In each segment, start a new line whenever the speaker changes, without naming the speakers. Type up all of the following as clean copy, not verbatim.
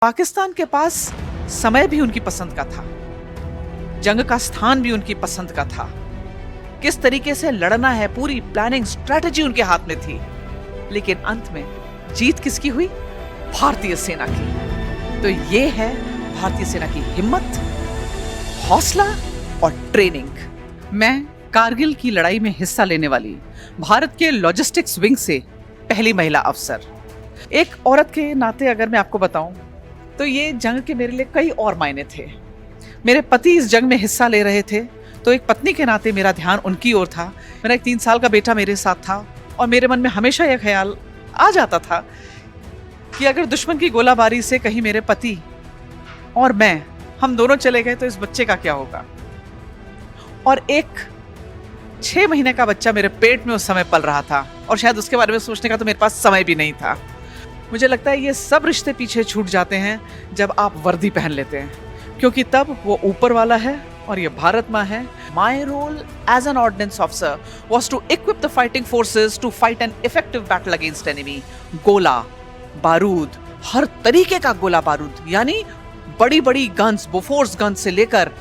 पाकिस्तान के पास समय भी उनकी पसंद का था, जंग का स्थान भी उनकी पसंद का था, किस तरीके से लड़ना है पूरी प्लानिंग स्ट्रेटजी उनके हाथ में थी। लेकिन अंत में जीत किसकी हुई? भारतीय सेना की। तो ये है भारतीय सेना की हिम्मत, हौसला और ट्रेनिंग। मैं कारगिल की लड़ाई में हिस्सा लेने वाली भारत के लॉजिस्टिक्स विंग से पहली महिला अफसर। एक औरत के नाते अगर मैं आपको बताऊं तो ये जंग के मेरे लिए कई और मायने थे। मेरे पति इस जंग में हिस्सा ले रहे थे, तो एक पत्नी के नाते मेरा ध्यान उनकी ओर था। मेरा एक 3 साल का बेटा मेरे साथ था और मेरे मन में हमेशा यह ख्याल आ जाता था कि अगर दुश्मन की गोलाबारी से कहीं मेरे पति और मैं, हम दोनों चले गए तो इस बच्चे का क्या होगा। और एक 6 महीने का बच्चा मेरे पेट में उस समय पल रहा था और शायद उसके बारे में सोचने का तो मेरे पास समय भी नहीं था। मुझे लगता है ये सब रिश्ते पीछे छूट जाते हैं जब आप वर्दी पहन लेते हैं, क्योंकि तब वो ऊपर वाला है और ये भारत माँ है। My role as an ordnance officer was to equip the fighting forces to fight an effective battle against enemy. गोला बारूद, हर तरीके का गोला बारूद, यानी बड़ी बड़ी गन्स, बोफोर्स गन से लेकर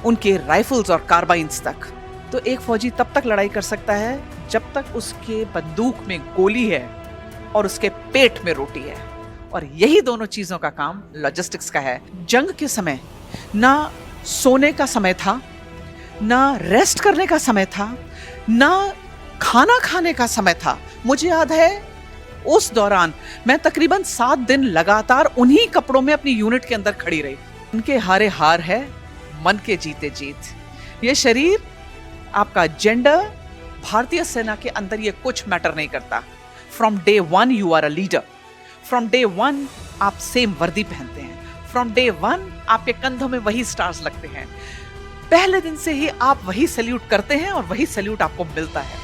उनके राइफल्स और कार्बाइन्स तक। तो एक फौजी तब तक लड़ाई कर सकता है जब तक उसके बंदूक में गोली है और उसके पेट में रोटी है। और यही दोनों चीजों का काम लॉजिस्टिक्स का है। जंग के समय ना सोने का समय था, ना रेस्ट करने का समय था, ना खाना खाने का समय था। मुझे याद है उस दौरान मैं तकरीबन 7 दिन लगातार उन्हीं कपड़ों में अपनी यूनिट के अंदर खड़ी रही। उनके हारे हार है, मन के जीते जीत। ये शरीर, आपका जेंडर, भारतीय सेना के अंदर ये कुछ मैटर नहीं करता। From day 1 you are a leader. From day 1 आप सेम वर्दी पहनते हैं। फ्रॉम डे 1 आपके कंधों में वही स्टार्स लगते हैं। पहले दिन से ही आप वही सैल्यूट करते हैं और वही सैल्यूट आपको मिलता है।